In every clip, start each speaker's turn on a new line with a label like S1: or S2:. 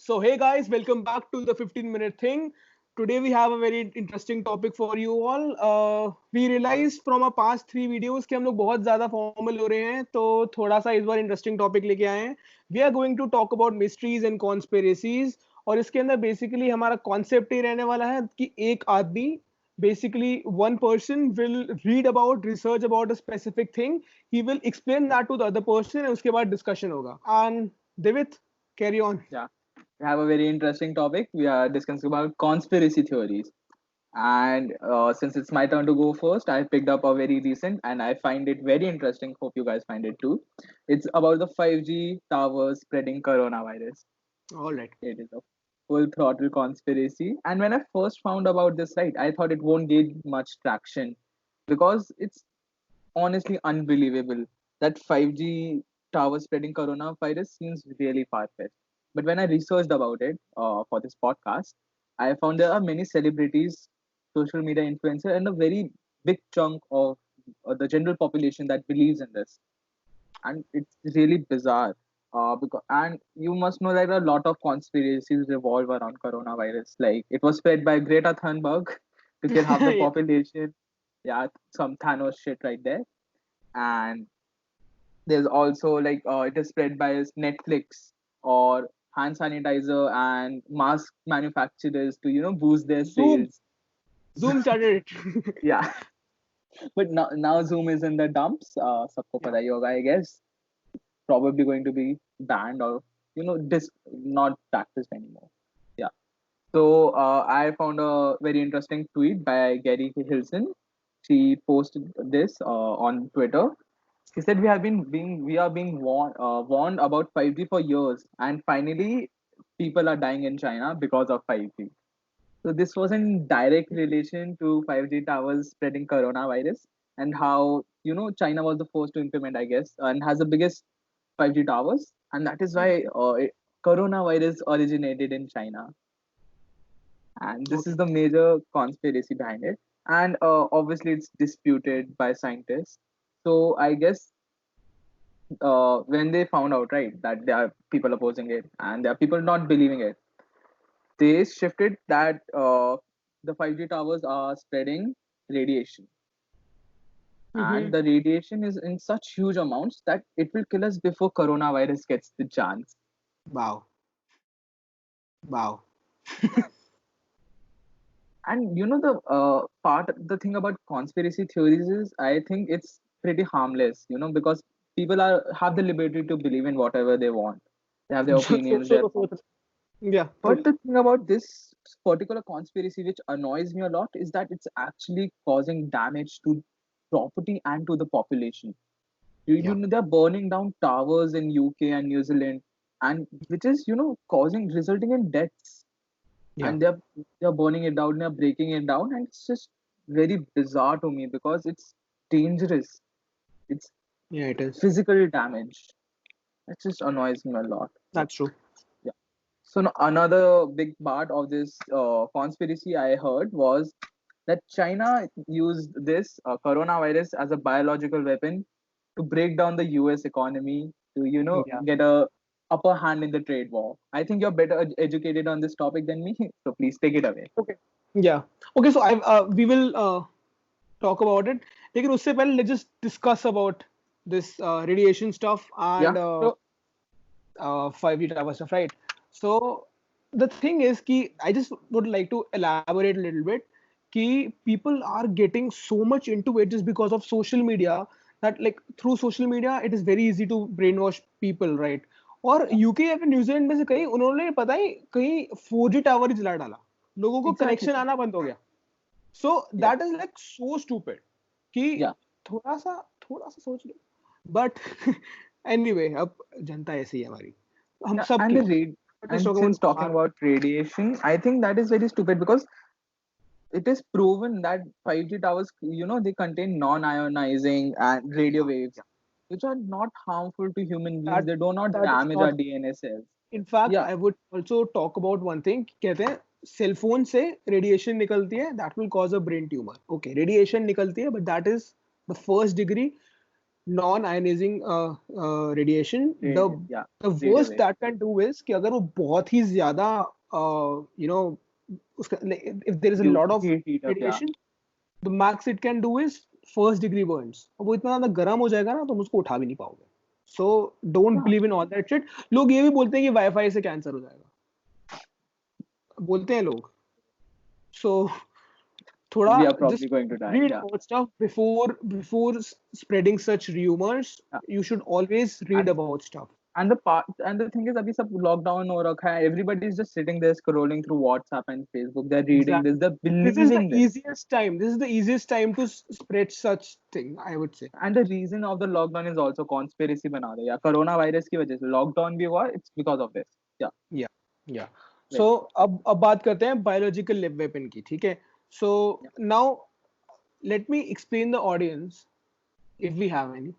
S1: So, hey guys, welcome back to the 15-minute thing. Today we have a very interesting topic for you all. We realized from our past 3 videos कि हम लोग बहुत ज़्यादा formal हो रहे हैं, तो थोड़ा सा इस बार interesting topic लेके आए हैं. We are going to talk about mysteries and conspiracies. और इसके अंदर basically हमारा concept ये रहने वाला है कि एक आदमी basically one person will read about research about a specific thing. He will explain that to the other person and उसके बाद discussion होगा. And Devit, carry on.
S2: Yeah, we have a very interesting topic. We are discussing about conspiracy theories. And since it's my turn to go first, I picked up a very recent and I find it very interesting. Hope you guys find it too. It's about the 5G towers spreading coronavirus.
S1: All right.
S2: It is a full throttle conspiracy. And when I first found about this, right, I thought it won't gain much traction because it's honestly unbelievable that 5G tower spreading coronavirus seems really far-fetched. But when I researched about it for this podcast, I found there are many celebrities, social media influencers, and a very big chunk of the general population that believes in this. And it's really bizarre. And you must know that a lot of conspiracies revolve around coronavirus. Like it was spread by Greta Thunberg to kill half the
S1: Yeah.
S2: population. Yeah, some Thanos shit right there. And there's also like it is spread by Netflix or hand sanitizer and mask manufacturers to boost their
S1: Zoom.
S2: sales.
S1: Zoom started it.
S2: Yeah, but now Zoom is in the dumps. Sabko
S1: Yeah.
S2: pata hi hoga, I guess. Probably going to be banned or not practiced anymore. Yeah. So I found a very interesting tweet by Gary Hilson. She posted this on Twitter. He said we are being warned about 5G for years, and finally people are dying in China because of 5G. So this was in direct relation to 5G towers spreading coronavirus and how China was the first to implement, I guess, and has the biggest 5G towers, and that is why coronavirus originated in China. And this is
S1: Okay.
S2: the major conspiracy behind it. And obviously, it's disputed by scientists. So I guess when they found out, right, that there are people opposing it and there are people not believing it, they shifted that the 5G towers are spreading radiation, and
S1: Mm-hmm.
S2: the radiation is in such huge amounts that it will kill us before coronavirus gets the chance.
S1: Wow. Wow.
S2: And the thing about conspiracy theories is I think it's pretty harmless, because people are have the liberty to believe in whatever they want. They have their
S1: So,
S2: opinions,
S1: so,
S2: their
S1: so,
S2: thoughts.
S1: so yeah.
S2: But the thing about this particular conspiracy which annoys me a lot is that it's actually causing damage to property and to the population.
S1: Yeah.
S2: They're burning down towers in UK and New Zealand, and which is causing resulting in deaths.
S1: Yeah.
S2: And they're burning it down, they're breaking it down, and it's just very bizarre to me because it's dangerous. It's
S1: Yeah, it is.
S2: physical damage. It just annoys me a lot.
S1: That's true.
S2: Yeah. So now another big part of this conspiracy I heard was that China used this coronavirus as a biological weapon to break down the US economy to
S1: Yeah.
S2: get a upper hand in the trade war. I think you're better educated on this topic than me, so please take it away.
S1: Okay. Yeah. Okay. So we will talk about it. लेकिन उससे पहले let's just discuss about this radiation stuff and
S2: Yeah. So
S1: 5G tower stuff, right? So the thing is कि I just would like to elaborate a little bit कि people are getting so much into it just because of social media that like through social media it is very easy to brainwash people, right? और UK या फिर New Zealand में से कहीं उन्होंने पता ही कहीं 4G टावर ही जला डाला, लोगों को
S2: exactly.
S1: कनेक्शन आना बंद हो गया. सो
S2: Yeah.
S1: That is like so stupid कि
S2: Yeah.
S1: थोड़ा सा सोच लो. बट एनीवे अब जनता ऐसी है हमारी, हम
S2: Yeah.
S1: सब
S2: And
S1: की.
S2: the rate
S1: Just
S2: and
S1: talking
S2: since
S1: about
S2: talking
S1: our.
S2: about radiation, I think that is very stupid because it is proven that 5G towers, they contain non-ionizing and radio
S1: Yeah,
S2: waves,
S1: yeah.
S2: which are not harmful to human beings.
S1: that
S2: They do not
S1: that is
S2: damage our
S1: not.
S2: DNA cells.
S1: In fact,
S2: Yeah,
S1: I would also talk about one thing. कहते हैं cell phone से radiation निकलती है, that will cause a brain tumor. Okay, radiation निकलती है, but that is the first degree. non-ionizing radiation,
S2: Yeah,
S1: the
S2: radio
S1: worst
S2: wave.
S1: that can do is कि अगर वो बहुत ही ज़्यादा you know उसका if there is a
S2: You
S1: lot of
S2: heat up, yeah.
S1: radiation, the max it can do is first degree burns. और वो इतना ज़्यादा गर्म हो जाएगा ना, तुम उसको उठा भी नहीं पाओगे. So don't
S2: Yeah.
S1: believe in all that shit. लोग ये भी बोलते हैं कि वाईफाई से कैंसर हो जाएगा, बोलते हैं लोग. So थोड़ा
S2: We are probably
S1: just
S2: going to die.
S1: read
S2: Yeah.
S1: about stuff before spreading such rumors.
S2: Yeah.
S1: You should always read
S2: And
S1: about stuff.
S2: and the thing is, अभी सब lockdown हो रखा है. Everybody is just sitting there scrolling through WhatsApp and Facebook. They're reading
S1: Exactly.
S2: this. They're
S1: This is the
S2: believing this.
S1: easiest time. This is the easiest time to spread such thing, I would say.
S2: And the reason of the lockdown is also conspiracy बना रहे. Yeah, corona virus की वजह से lockdown भी हुआ. It's because of this. Yeah.
S1: Yeah, yeah.
S2: Right.
S1: So अब बात करते हैं biological weapon की, ठीक है? So
S2: Yeah.
S1: now let me explain the audience, if we have any.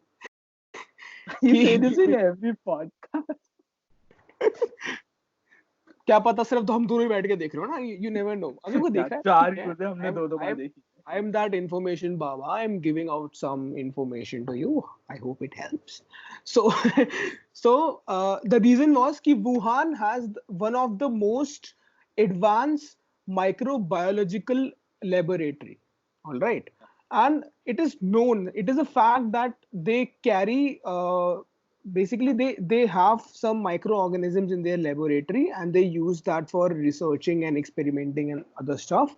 S2: You say this in every podcast.
S1: क्या पता सिर्फ हम दोनों ही बैठ के देख रहे हो ना, you never know. अगर कोई देख रहा है
S2: चार
S1: ठीक है.
S2: न्यूज़ हमने दो बार देखी.
S1: I am that information Baba. I am giving out some information to you. I hope it helps. So, the reason was that Wuhan has one of the most advanced microbiological laboratory. All right, and it is known. It is a fact that they carry. Basically, they have some microorganisms in their laboratory, and they use that for researching and experimenting and other stuff.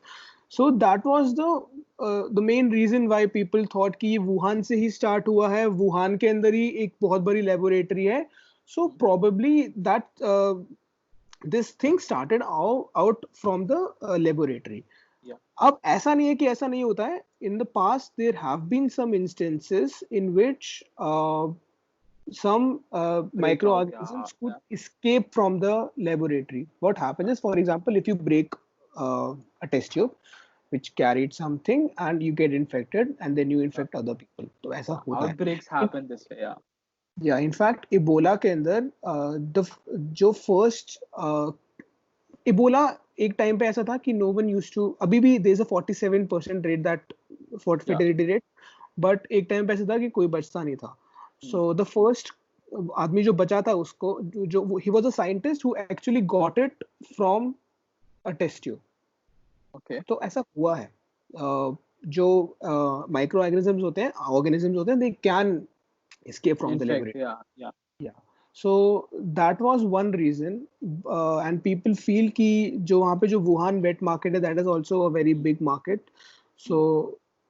S1: So that was the main reason why people thought कि ये Wuhan से ही start हुआ है, Wuhan के अंदर ही एक बहुत बड़ी laboratory है. So probably that this thing started out from the laboratory.
S2: Yeah.
S1: अब ऐसा नहीं है कि ऐसा नहीं होता है. In the past there have been some instances in which some microorganisms could escape from the laboratory. What happens is, for example, if you break a test tube which carried something and you get infected and then you infect other people. तो ऐसा होता है.
S2: Outbreaks happen this way. Yeah.
S1: Yeah, in fact, Ebola के अंदर जो first Ebola एक time पे ऐसा था कि no one used to, अभी भी there is a 47% rate that for fatality rate, but एक टाइम पे ऐसा था कि कोई बचता नहीं था. So the first आदमी जो बचा था उसको जो he was a scientist who actually got it from a test tube.
S2: Okay.
S1: तो ऐसा हुआ है. जो माइक्रो ऑर्गेनिजम्स होते हैं they can escape from the laboratory. Yeah. So that was one reason, and people feel कि जो वहाँ पे जो वुहान वेट मार्केट है, that is also a very big market. So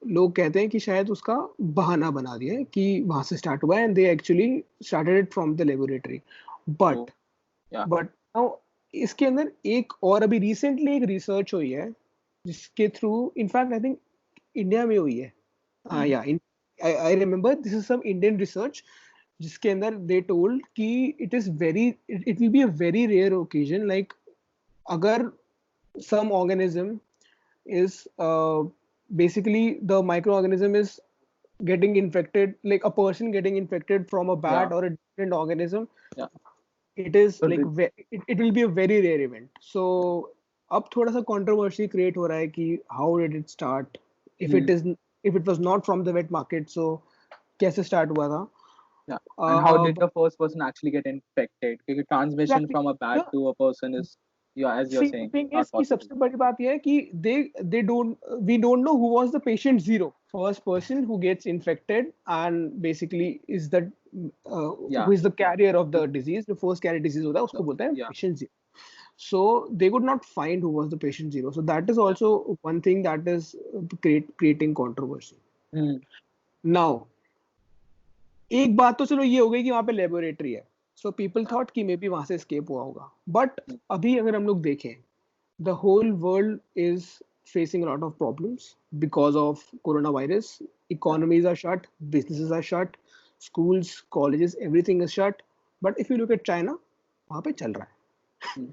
S1: लोग कहते हैं कि शायद उसका बहाना बना दिया है कि वहाँ से स्टार्ट हुआ है, and they actually started it from the laboratory. But now इसके अंदर एक और अभी रिसेंटली एक रिसर्च हुई है जिसके through, in fact I think India में हुई है. या I remember this is some Indian research जिसके अंदर दे टोल्ड कि it will be a very rare occasion, like अगर some organism is basically the microorganism is getting infected, like a person getting infected from a bat or a different organism. It is like it will be a very rare event. So अब थोड़ा सा controversy create हो रहा है कि how did it start, if it was not from the wet market, so कैसे start हुआ था.
S2: And how did the first person actually get infected? Because transmission from a bat to a person is, as you're saying,
S1: thing
S2: not
S1: is कि सबसे बड़ी बात यह है कि we don't know who was the patient zero, first person who gets infected and basically is the who is the carrier of the disease. The first carrier disease होता है उसको बोलते हैं patient zero. So they could not find who was the patient zero. So that is also one thing that is creating controversy. Now एक बात तो चलो ये हो गई कि वहाँ पे लेबोरेटरी है, so people thought कि maybe वहाँ से escape हुआ होगा. But अभी अगर हम लोग देखें, the whole world is facing a lot of problems because of coronavirus. Economies are shut, businesses are shut, schools, colleges, everything is shut. But if you look at China, वहाँ पे चल रहा है.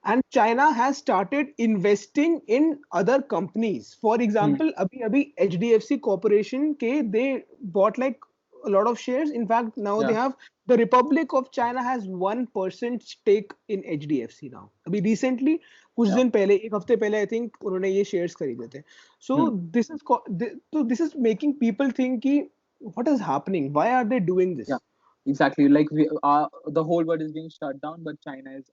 S1: And China has started investing in other companies. For example, अभी HDFC Corporation के they bought like a lot of shares. In fact, now they have, the Republic of China has 1% stake in HDFC now. अभी recently कुछ दिन पहले, एक हफ्ते पहले, I think उन्होंने ये shares खरीदे थे. So this is making people think कि what is happening? Why are they doing this?
S2: Yeah, exactly. Like the whole world is being shut down, but China is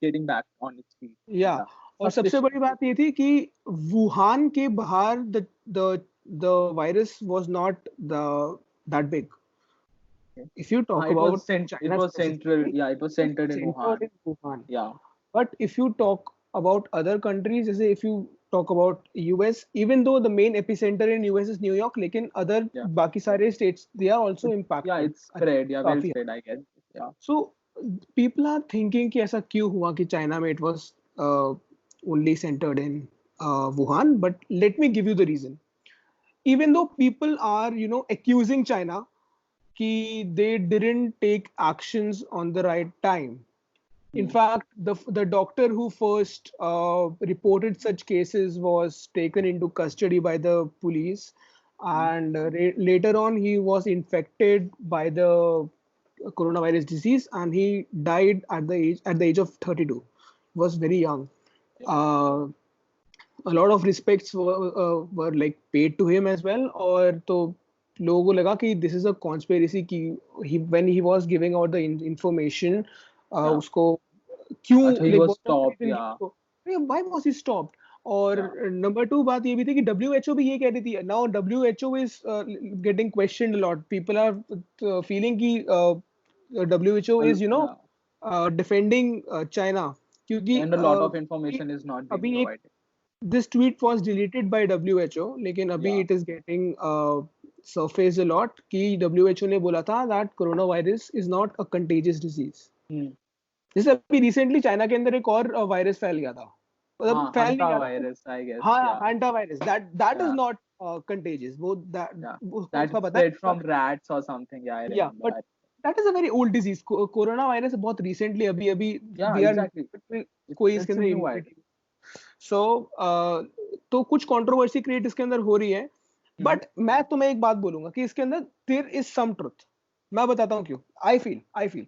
S2: getting back on its feet.
S1: या
S2: Yeah,
S1: और सबसे
S2: suspicious.
S1: बड़ी बात ये थी कि Wuhan के बाहर the virus was not the that big.
S2: Okay.
S1: If you talk about
S2: It
S1: China
S2: was central.
S1: specifically,
S2: Yeah, it was
S1: it was
S2: centered in
S1: centered
S2: Wuhan.
S1: in Wuhan.
S2: Yeah,
S1: But if you talk about other countries, जैसे if you talk about US, even though the main epicenter in US is New York, लेकिन other
S2: yeah.
S1: बाकी सारे states they are also
S2: Yeah,
S1: impacted.
S2: it's spread. Yeah, well
S1: काफी.
S2: spread, I guess. Yeah.
S1: So people are thinking कि ऐसा क्यों हुआ कि China में it was only centered in Wuhan. But let me give you the reason. Even though people are accusing China कि they didn't take actions on the right time. In
S2: Hmm.
S1: fact, the doctor who first reported such cases was taken into custody by the police,
S2: Hmm.
S1: and later on he was infected by the coronavirus disease, and he died at the age of 32. He was very young. Uh, a lot of respects were like paid to him as well. और तो लोगों को लगा कि this is a conspiracy कि when he was giving out the information
S2: Yeah.
S1: उसको क्यों
S2: Actually, he
S1: like
S2: was
S1: what was the
S2: stopped.
S1: reason कि
S2: Yeah.
S1: उसको why was he stopped. और
S2: Yeah.
S1: नंबर टू बात ये भी थी कि WHO भी ये कह रही थी. Now WHO is getting questioned a lot. People are feeling कि WHO is
S2: Yeah.
S1: defending China क्योंकि
S2: And a lot of information is not being
S1: अभी एक
S2: provided.
S1: this tweet was deleted by WHO, लेकिन अभी
S2: Yeah.
S1: it is getting surfaced a lot कि WHO ने बोला था that coronavirus is not a contagious disease.
S2: Hmm.
S1: जैसे अभी recently चाइना के अंदर एक और वायरस फैल गया था. मतलब फैल नहीं गया था.
S2: Hantavirus, I guess.
S1: हाँ,
S2: Yeah.
S1: Hantavirus. that is
S2: Yeah.
S1: not contagious. वो
S2: Yeah.
S1: उसको
S2: That
S1: उसका पता
S2: spread
S1: है.
S2: from rats or something. Yeah, I
S1: Yeah,
S2: remember.
S1: but that is a very old disease. Corona virus बहुत recently अभी अभी
S2: Yeah,
S1: we are
S2: exactly.
S1: कोई इसके
S2: It's a
S1: अंदर
S2: new
S1: immunity.
S2: virus.
S1: सो तो कुछ कंट्रोवर्सी क्रिएट इसके अंदर हो रही है. बट मैं तुम्हें एक बात बोलूंगा कि इसके अंदर देयर इज सम ट्रुथ. मैं बताता हूँ क्यों. आई फील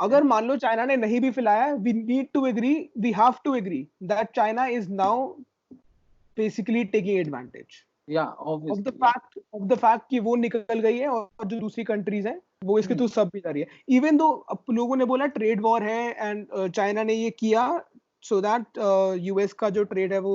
S1: अगर मान लो चाइना ने नहीं भी फैलाया, we need to agree, we have to agree that China is now basically taking advantage
S2: Yeah,
S1: of the
S2: obviously. Yeah.
S1: Fact कि वो निकल गई है और जो दूसरी कंट्रीज हैं वो इसके
S2: Hmm.
S1: थ्रू सब भी जा रही है. इवन दो लोगों ने बोला ट्रेड वॉर है एंड चाइना ने ये किया so that US का जो ट्रेड है वो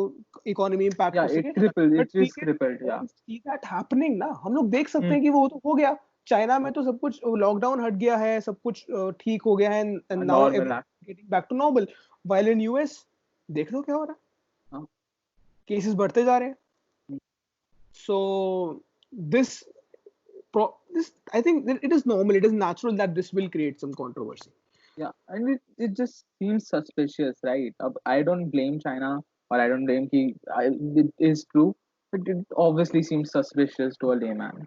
S1: इकोनॉमी इंपैक्ट
S2: Yeah,
S1: हो
S2: it
S1: सके.
S2: crippled.
S1: But
S2: It
S1: we
S2: is
S1: can
S2: crippled. Yeah.
S1: See that happening ना. हम लोग देख सकते
S2: Hmm.
S1: हैं कि वो तो हो गया. चाइना में तो सब कुछ लॉकडाउन हट गया है, सब कुछ ठीक हो गया है and now
S2: Normal.
S1: Getting back to normal. While in US देख लो क्या हो रहा है.
S2: Huh?
S1: केसेस बढ़ते जा रहे हैं.
S2: Hmm.
S1: So this this I think that it is normal, it is natural that this will create some controversy.
S2: Yeah, and it just seems suspicious, right? I don't blame China or I don't blame it is true, but it obviously seems suspicious to a layman.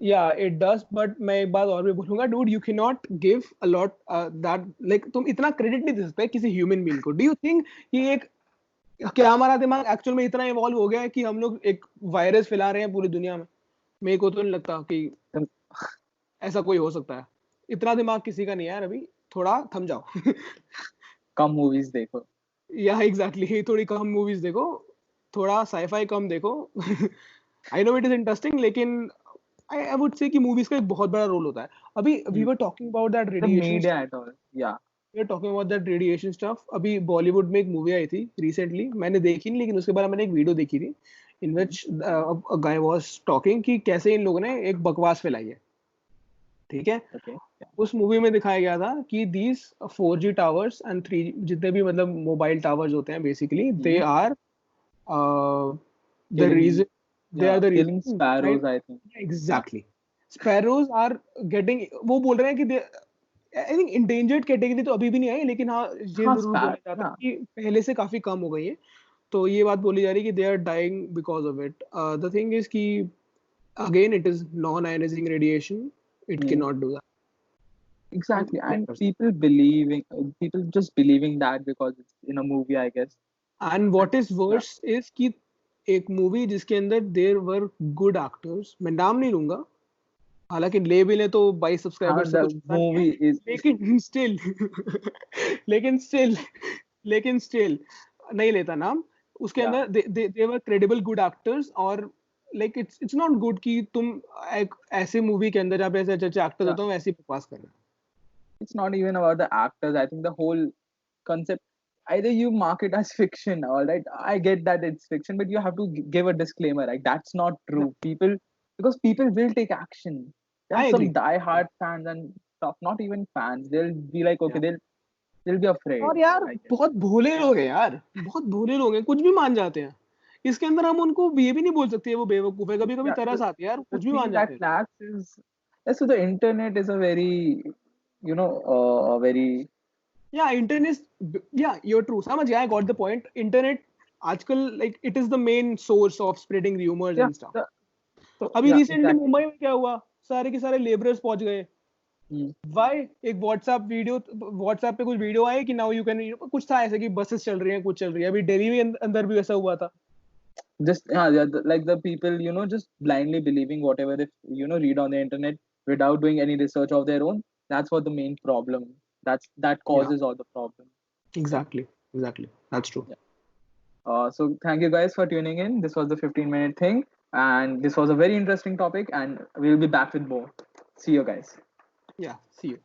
S1: Yeah, it does. But मैं एक बात और भी बोलूंगा, dude, you cannot give a lot that like तुम इतना credit नहीं दे सकते किसी ह्यूमन बीइंग को. Do you think कि एक क्या हमारा दिमाग एक्चुअल में इतना इवॉल्व हो गया है कि हम लोग एक वायरस फैला रहे हैं पूरी दुनिया में? मेरे को तो नहीं लगता कि ऐसा कोई हो सकता है. इतना दिमाग किसी का नहीं है यार. अभी थोड़ा थम जाओ.
S2: कम मूवीज देखो.
S1: या एग्जैक्टली, थोड़ी कम मूवीज देखो, थोड़ा साईफाई कम देखो. I know it is interesting, लेकिन आई वुड से कि मूवीज का एक बहुत बड़ा रोल होता है. अभी we were talking about that
S2: The
S1: radiation
S2: media at all. Yeah.
S1: We are talking about that radiation stuff. अभी बॉलीवुड में एक मूवी आई थी रिसेंटली, मैंने देखी नहीं, लेकिन उसके बाद मैंने एक वीडियो देखी थी इन विच अ गाय वाज टॉकिंग कि कैसे इन लोगों ने एक बकवास फैलाई है. ठीक है.
S2: Okay. Yeah.
S1: उस मूवी में दिखाया गया था कि these 4G towers and 3G जितने भी मतलब मोबाइल टावर्स होते हैं basically they are the
S2: Killing.
S1: reason they
S2: Yeah,
S1: are the
S2: killing
S1: reason
S2: sparrows, I think.
S1: exactly. Sparrows are getting, वो बोल रहे हैं कि आई थिंक इंडेंजर्ड कैटेगरी तो अभी भी नहीं आई, लेकिन हाँ ये
S2: हाँ,
S1: जरूर बोला जाता है
S2: yeah.
S1: कि पहले से काफी कम हो गई है. तो ये बात बोली जा रही है कि they are dying because of it. The thing is कि again it is non ionising radiation, it can not do that.
S2: Exactly, and people just believing that because it's in a movie, I guess.
S1: And what is
S2: Yeah.
S1: Worse is कि एक movie जिसके अंदर there were good actors, मैं नाम नहीं लूंगा, हालांकि ले भी ले तो 22 सब्सक्राइबर से
S2: The
S1: कुछ होता नहीं है,
S2: movie is
S1: लेकिन स्टिल लेकिन स्टिल नहीं लेता नाम. उसके
S2: yeah.
S1: अंदर दे वर क्रेडिबल गुड एक्टर्स, और like it's not good कि तुम एक ऐसे मूवी के अंदर जहाँ पे ऐसे अच्छे अच्छे एक्टर्स
S2: Yeah,
S1: होते हो वैसे ही बकवास कर रहे हो.
S2: it's not even about the actors. I think the whole concept, either you mark it as fiction, all right, I get that it's fiction, but you have to give a disclaimer, like that's not
S1: Yeah,
S2: true. People, because people will take action. There are
S1: I
S2: some
S1: agree.
S2: die-hard fans and stuff, not even fans. They'll be like, okay,
S1: Yeah.
S2: they'll be afraid,
S1: और यार
S2: I guess.
S1: बहुत भोले लोग हैं यार, बहुत भोले लोग हैं, कुछ भी मान जाते हैं. इसके अंदर हम उनको ये भी नहीं बोल सकते वो बेवकूफ है, कभी कभी
S2: Yeah,
S1: तरस आती है यार,
S2: the
S1: कुछ भी मान
S2: thing that
S1: जाते हैं.
S2: lacks is, yeah, so the internet is a very, a very,
S1: या इंटरनेट, या यूर ट्रू, समझ गया, I got the point. Internet आजकल like it is the main source of spreading rumours
S2: yeah,
S1: and stuff.
S2: so
S1: अभी
S2: yeah,
S1: recently
S2: exactly.
S1: Mumbai में क्या हुआ, सारे के सारे लेबरर्स पहुंच गए.
S2: Hmm.
S1: वाई? एक व्हाट्सएप पे कुछ वीडियो आए कि नाउ यू कैन, कुछ था ऐसे कि बसेस चल रही हैं, कुछ चल रही है. अभी दिल्ली में अंदर भी ऐसा हुआ था.
S2: Just yeah, like the people, just blindly believing whatever they read on the internet without doing any research of their own. That's what the main problem. That
S1: या
S2: causes all the problem.
S1: Exactly, exactly, that's true.
S2: Yeah. So thank you guys for tuning in. This was the 15-minute thing, and this was a very interesting topic. And we'll be back with more. See you guys.
S1: या सी you.